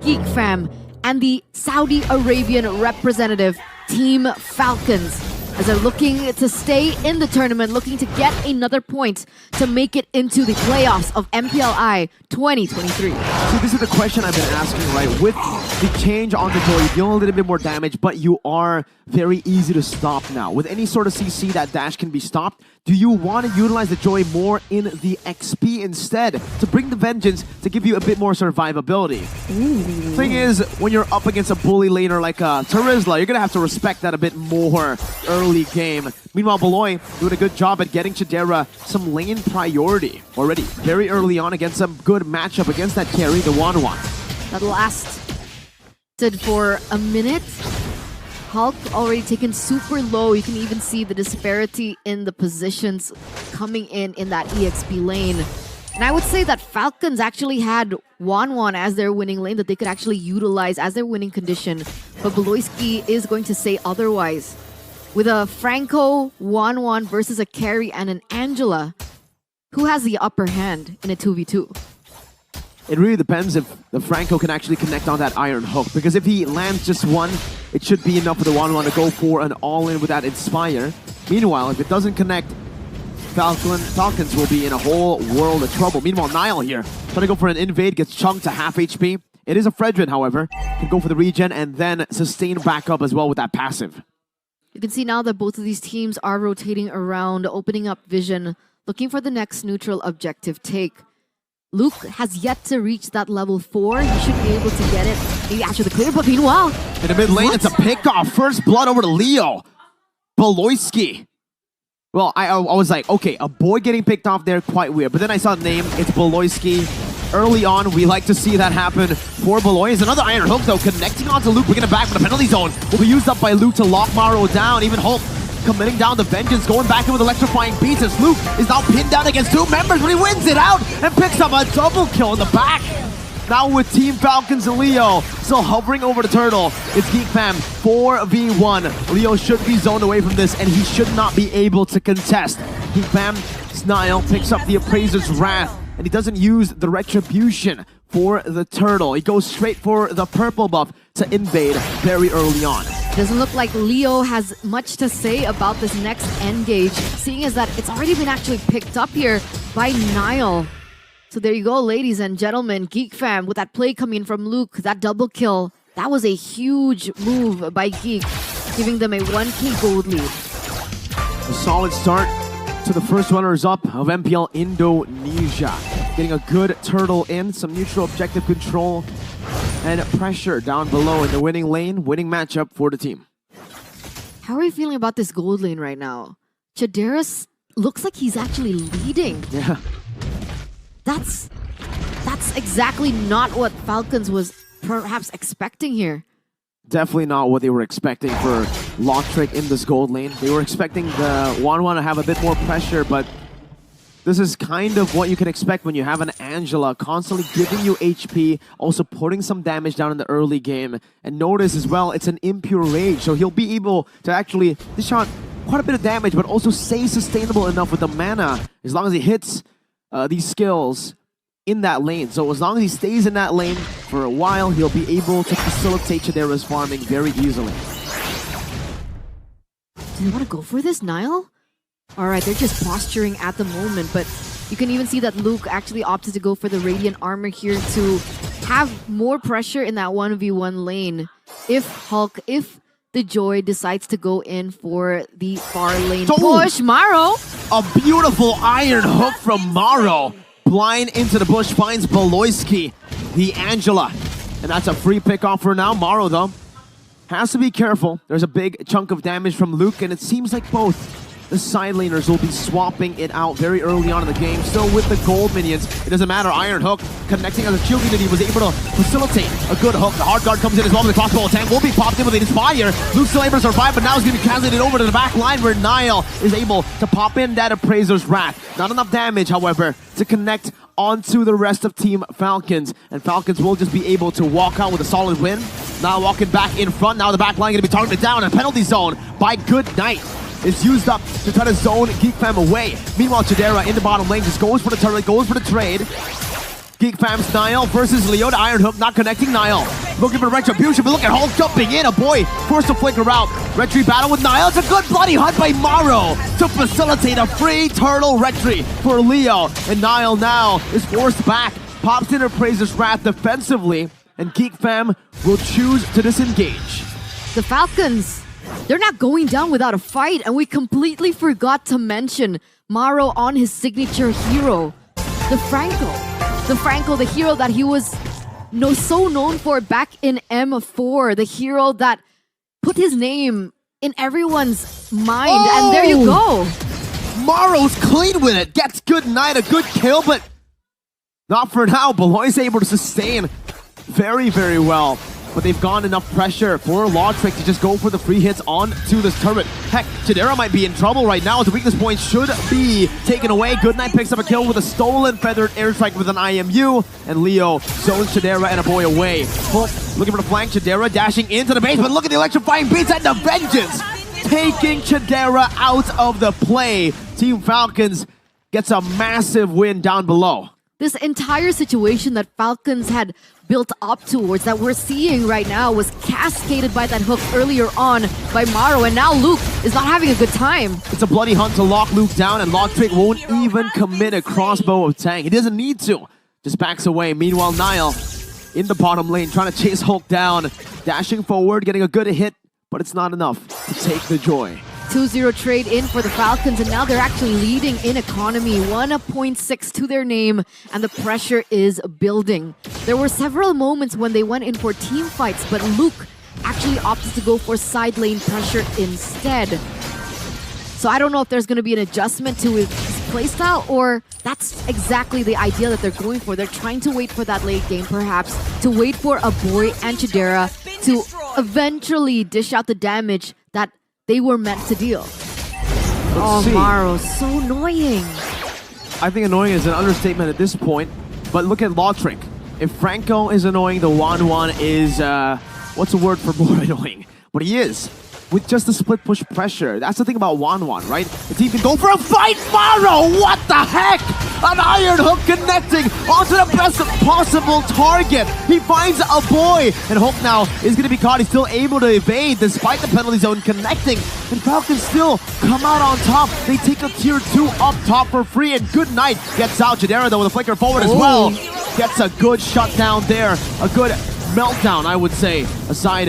Geek Fam, and the Saudi Arabian representative, Team Falcons, as they're looking to stay in the tournament, looking to get another point to make it into the playoffs of MPLI 2023. So this is the question I've been asking, right? With the change on the door, you deal a little bit more damage, but you are very easy to stop now. With any sort of CC, that dash can be stopped. Do you want to utilize the Joy more in the XP instead to bring the Vengeance to give you a bit more survivability? Thing is, when you're up against a bully laner like Terizla, you're going to have to respect that a bit more early game. Meanwhile, Beloy doing a good job at getting Chidera some lane priority already very early on against some good matchup against that carry, the 1-1. That lasted for a minute. Hulk already taken super low. You can even see the disparity in the positions coming in that EXP lane. And I would say that Falcons actually had 1-1 as their winning lane that they could actually utilize as their winning condition. But Beloyski is going to say otherwise. With a Franco 1-1 versus a carry and an Angela, who has the upper hand in a 2v2? It really depends if the Franco can actually connect on that Iron Hook, because if he lands just one, it should be enough for the 1-1 to go for an all-in with that Inspire. Meanwhile, if it doesn't connect, Falcons will be in a whole world of trouble. Meanwhile, Niall here, trying to go for an invade, gets chunked to half HP. It is a Fredrin, however, can go for the regen and then sustain back up as well with that passive. You can see now that both of these teams are rotating around, opening up vision, looking for the next neutral objective take. Luke has yet to reach that level 4. He should be able to get it maybe after the clear, but meanwhile... In the mid lane, it's a pick-off. First blood over to Leo. Beloyski. Well, I was like, okay, a boy getting picked off there, quite weird. But then I saw the name, it's Beloyski. Early on, we like to see that happen for Beloy. Is another Iron Hook, though, connecting onto Luke, bringing it back from the penalty zone. Will be used up by Luke to lock Maro down. Even Hulk committing down the Vengeance, going back in with electrifying beats as Luke is now pinned down against two members, but he wins it out and picks up a double kill in the back. Now with Team Falcons and Leo still hovering over the turtle, it's Geek Fam 4v1. Leo should be zoned away from this and he should not be able to contest. Geek Fam, Snile picks up the Appraiser's Wrath and he doesn't use the Retribution for the turtle. He goes straight for the purple buff to invade very early on. Doesn't look like Leo has much to say about this next engage, seeing as that it's already been actually picked up here by Niall. So there you go, ladies and gentlemen. Geek Fam with that play coming in from Luke, that double kill. That was a huge move by Geek, giving them a 1k gold lead. A solid start to the first runners-up of MPL Indonesia. Getting a good turtle in, some neutral objective control, and pressure down below in the winning lane, winning matchup for the team. How are you feeling about this gold lane right now? Chaderis looks like he's actually leading. Yeah. That's exactly not what Falcons was perhaps expecting here. Definitely not what they were expecting for Locktrick in this gold lane. They were expecting the 1-1 to have a bit more pressure, but this is kind of what you can expect when you have an Angela constantly giving you HP, also putting some damage down in the early game. And notice as well, it's an Impure Rage, so he'll be able to actually dish out quite a bit of damage, but also stay sustainable enough with the mana as long as he hits these skills in that lane. So as long as he stays in that lane for a while, he'll be able to facilitate Chidera's farming very easily. Do they want to go for this, Niall? Alright, they're just posturing at the moment, but you can even see that Luke actually opted to go for the Radiant Armor here to have more pressure in that 1v1 lane. If the Joy decides to go in for the far lane push, Maro! A beautiful Iron Hook from Maro. Blind into the bush, finds Beloyski, the Angela. And that's a free pick off for now. Maro, though, has to be careful. There's a big chunk of damage from Luke, and it seems like both the side laners will be swapping it out very early on in the game. Still with the gold minions, it doesn't matter. Iron Hook connecting as a shield unity was able to facilitate a good hook. The hard guard comes in as well with the crossbow attack. Will be popped in with an Inspire. Luke's still able to survive, but now he's going to be translated over to the back line where Niall is able to pop in that Appraiser's Wrath. Not enough damage, however, to connect onto the rest of Team Falcons. And Falcons will just be able to walk out with a solid win. Now walking back in front. Now the back line going to be targeted down. A penalty zone by Good Night is used up to try to zone Geek Fam away. Meanwhile, Chidera in the bottom lane just goes for the turret, goes for the trade. Geek Fam's Niall versus Leo. The Iron Hook not connecting. Niall looking for retribution, but look at Hulk jumping in. A boy forced to flicker out. Retry battle with Niall. It's a good bloody hunt by Maro to facilitate a free turtle retry for Leo. And Niall now is forced back. Pops in her praises Wrath defensively, and Geek Fam will choose to disengage. The Falcons, they're not going down without a fight, and we completely forgot to mention Maro on his signature hero, the Franco. The Franco, the hero that he was so known for back in M4, the hero that put his name in everyone's mind, and there you go. Maro's clean with it, gets good night, a good kill, but not for now. Beloy's able to sustain very, very well. But they've gone enough pressure for Lawtrick to just go for the free hits onto this turret. Heck, Chidera might be in trouble right now. The weakness point should be taken away. Goodnight picks up a kill with a stolen feathered airstrike with an IMU. And Leo zones Chidera and a boy away. Hulk looking for the flank. Chidera dashing into the base. But look at the electrifying beats and the vengeance. Taking Chidera out of the play. Team Falcons gets a massive win down below. This entire situation that Falcons had built up towards, that we're seeing right now, was cascaded by that hook earlier on by Maro, and now Luke is not having a good time. It's a bloody hunt to lock Luke down, and Lawtrick won't even commit a crossbow attack. He doesn't need to. Just backs away. Meanwhile, Niall in the bottom lane trying to chase Hulk down. Dashing forward, getting a good hit, but it's not enough to take the joy. 2-0 trade in for the Falcons, and now they're actually leading in economy. 1.6 to their name, and the pressure is building. There were several moments when they went in for team fights, but Luke actually opted to go for side lane pressure instead. So I don't know if there's going to be an adjustment to his playstyle, or that's exactly the idea that they're going for. They're trying to wait for that late game, perhaps, to wait for a boy and Chidera to eventually dish out the damage that they were meant to deal. Let's see. Maro, so annoying. I think annoying is an understatement at this point, but look at Lawtrick. If Franco is annoying, the 1-1 is, what's the word for more annoying? But he is. With just the split push pressure. That's the thing about 1-1, right? The team can go for a fight. Maro, what the heck? An Iron Hook connecting onto the best possible target. He finds a boy, and Hulk now is going to be caught. He's still able to evade despite the penalty zone connecting. And Falcons still come out on top. They take a tier 2 up top for free, and Goodnight gets out. Chidera though with a flicker forward as well. Gets a good shutdown there. A good meltdown, I would say, aside,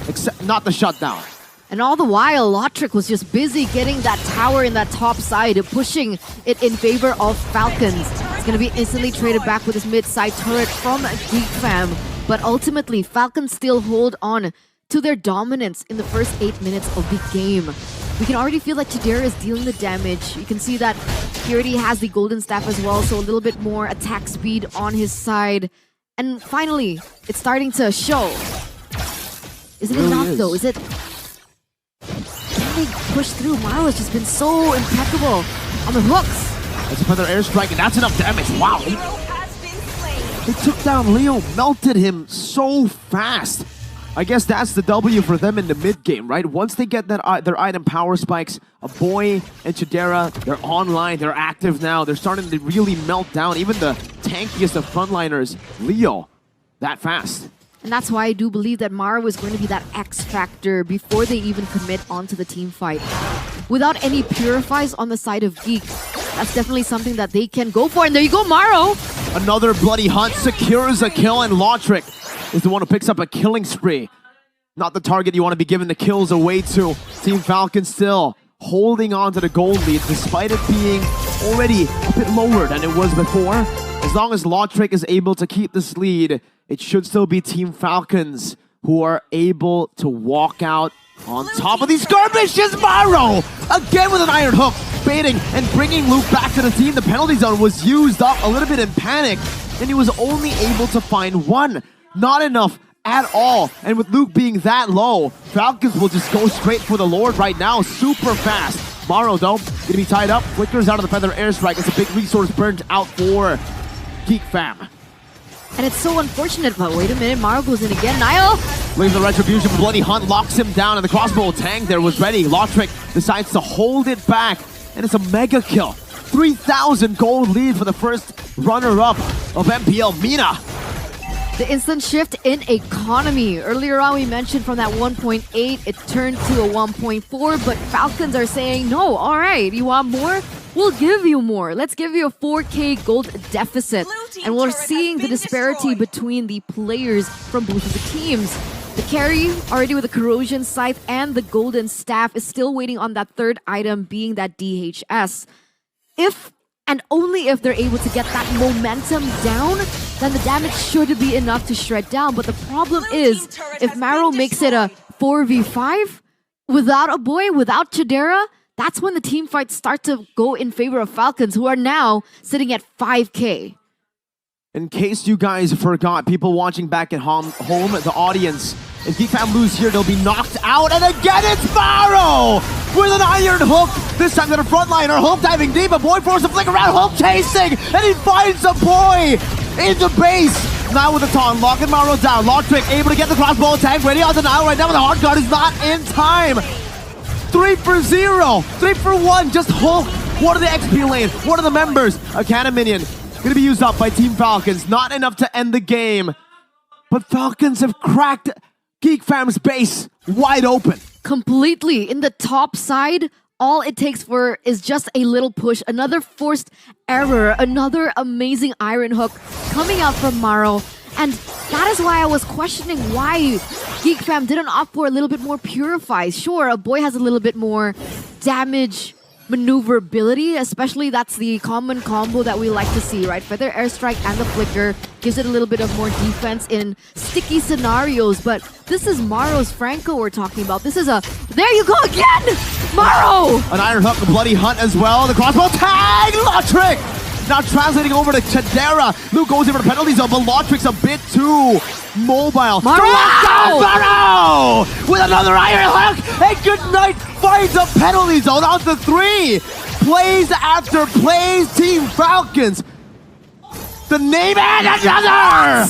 except not the shutdown. And all the while, Lawtrick was just busy getting that tower in that top side, pushing it in favor of Falcons. It's going to be instantly traded back with his mid-side turret from Geek Fam. But ultimately, Falcons still hold on to their dominance in the first 8 minutes of the game. We can already feel that Chidera is dealing the damage. You can see that he already has the golden staff as well, so a little bit more attack speed on his side. And finally, it's starting to show. Is it enough though? Is it... Can they push through? Maro has just been so impeccable on the hooks. That's another airstrike, and that's enough damage. Wow. They took down Leo, melted him so fast. I guess that's the W for them in the mid game, right? Once they get that their item power spikes, a boy and Chidera, they're online, they're active now. They're starting to really melt down even the tankiest of frontliners. Leo, that fast. And that's why I do believe that Maro is going to be that X factor before they even commit onto the team fight. Without any purifies on the side of Geek, that's definitely something that they can go for. And there you go, Maro! Another bloody hunt secures a kill, and Lawtrick is the one who picks up a killing spree. Not the target you want to be giving the kills away to. Team Falcon still holding on to the gold lead despite it being already a bit lower than it was before. As long as Lawtrick is able to keep this lead, it should still be Team Falcons who are able to walk out on top of these skirmishes. Maro again with an Iron Hook, baiting and bringing Luke back to the team. The penalty zone was used up a little bit in panic, and he was only able to find one. Not enough at all. And with Luke being that low, Falcons will just go straight for the Lord right now, super fast. Maro though, gonna be tied up, flickers out of the feather airstrike. It's a big resource burnt out for Geek Fam. And it's so unfortunate, but wait a minute, Maro goes in again. Niall! Looking for the retribution, Bloody Hunt locks him down, and the crossbow tank there was ready. Lawtrick decides to hold it back, and it's a mega kill. 3,000 gold lead for the first runner-up of MPL, Mina. The instant shift in economy. Earlier on, we mentioned from that 1.8, it turned to a 1.4, but Falcons are saying, no, all right, you want more? We'll give you more. Let's give you a 4K gold deficit. And we're seeing the disparity between the players from both of the teams. The carry, already with the Corrosion Scythe and the Golden Staff, is still waiting on that third item, being that DHS. If and only if they're able to get that momentum down, then the damage should be enough to shred down. But the problem is, if Maro makes it a 4v5, without a boy, without Chidera, that's when the team fights start to go in favor of Falcons, who are now sitting at 5K. In case you guys forgot, people watching back at home, the audience, if Geek Fam lose here, they'll be knocked out. And again, it's Maro with an iron hook. This time to the frontliner. Hulk diving deep. A boy forces a flick around. Hulk chasing. And he finds a boy in the base. Now with the taunt, locking Maro down. Lock trick, able to get the crossbow attack. Ready on the now right now, but the hard guard is not in time. 3 for 0. 3 for 1. Just Hulk. What are the XP lane? What are the members? A cannon minion. Gonna be used up by Team Falcons. Not enough to end the game. But Falcons have cracked Geek Fam's base wide open. Completely. In the top side, all it takes for is just a little push. Another forced error. Another amazing iron hook coming out from Maro. And that is why I was questioning why Geek Fam didn't opt for a little bit more Purify. Sure, a boy has a little bit more damage maneuverability, especially that's the common combo that we like to see, right? Feather Airstrike and the Flicker gives it a little bit of more defense in sticky scenarios, but this is Maro's Franco we're talking about. This is a... There you go again! Maro! An Iron Hook, a Bloody Hunt as well. The crossbow tag! Lotrick! Now translating over to Chidera. Luke goes in for the penalty zone, but Lotrick's a bit too mobile. Maro! With another Iron Hook! And Goodnight finds a penalty zone on the 3. Plays after plays, Team Falcons. The name and another!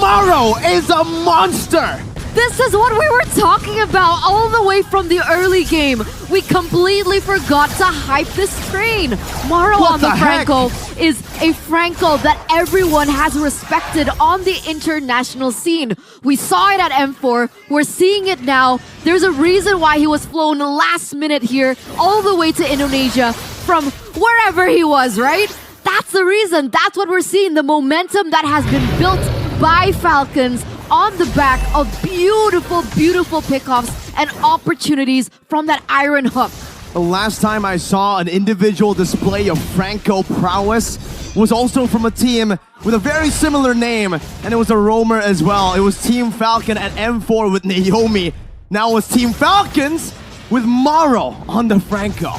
Maro is a monster! This is what we were talking about all the way from the early game. We completely forgot to hype this train. Maro on the Franco is a Franco that everyone has respected on the international scene. We saw it at M4. We're seeing it now. There's a reason why he was flown last minute here all the way to Indonesia from wherever he was, right? That's the reason. That's what we're seeing. The momentum that has been built by Falcons on the back of beautiful, beautiful pickoffs and opportunities from that Iron Hook. The last time I saw an individual display of Franco prowess was also from a team with a very similar name, and it was a roamer as well. It was Team Falcon at M4 with Naomi. Now it's Team Falcons with Maro on the Franco.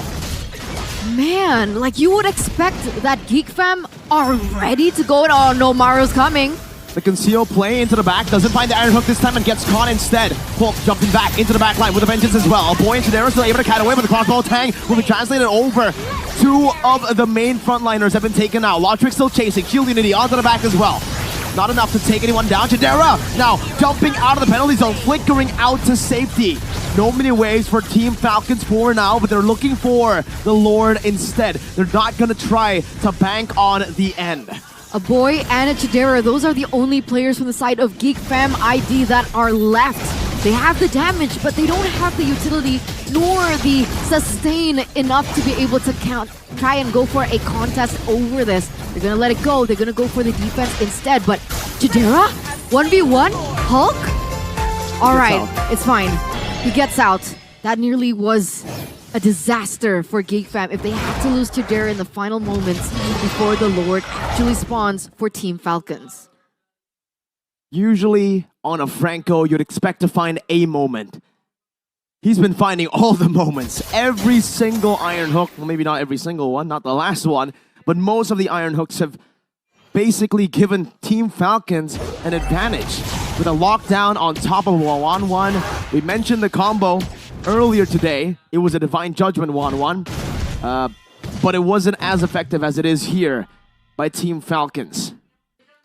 Man, like you would expect that Geek Fam are ready to go. Oh no, Maro's coming. The conceal play into the back, doesn't find the Iron Hook this time and gets caught instead. Hulk jumping back into the back line with a vengeance as well. A boy in Chidera still able to kite away with the crossbow tang. Will be translated over. 2 of the main frontliners have been taken out. Lotrick still chasing. Shield Unity onto the back as well. Not enough to take anyone down. Chidera now jumping out of the penalty zone, flickering out to safety. No mini waves for Team Falcons for now, but they're looking for the Lord instead. They're not going to try to bank on the end. A boy and a Chidera, those are the only players from the side of Geek Fam ID that are left. They have the damage, but they don't have the utility nor the sustain enough to be able to try and go for a contest over this. They're gonna let it go. They're gonna go for the defense instead. But Chidera, 1v1, Hulk? All right, it's fine. He gets out. That nearly was a disaster for Geek Fam if they had to lose Chidera in the final moments before the Lord actually spawns for Team Falcons. Usually on a Franco, you'd expect to find a moment. He's been finding all the moments. Every single Iron Hook, well, maybe not every single one, not the last one, but most of the Iron Hooks have basically given Team Falcons an advantage. With a lockdown on top of a 1-1. We mentioned the combo earlier today. It was a Divine Judgment 1-1, but it wasn't as effective as it is here by Team Falcons.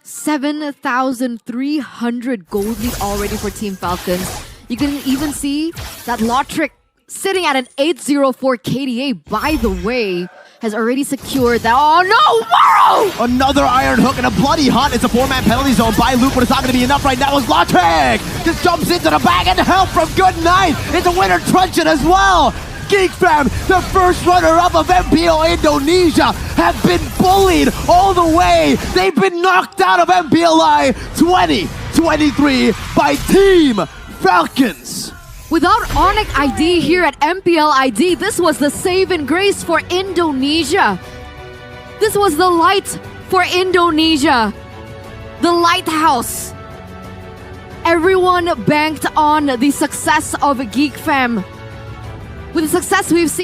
7,300 gold lead already for Team Falcons. You can even see that Lotrick sitting at an 804 KDA, by the way, has already secured that. Oh no, Morrow! Another Iron Hook and a bloody hunt. It's a 4-man penalty zone by Luke, but it's not going to be enough right now as Lotric just jumps into the bag and help from Good Night. It's a winner truncheon as well. Geek fam, the first runner-up of MPL Indonesia, have been bullied all the way. They've been knocked out of MPLI 2023 by Team Falcons. Without Onyx ID here at MPL ID, this was the save and grace for Indonesia. This was the light for Indonesia. The lighthouse. Everyone banked on the success of Geek Fam. With the success we've seen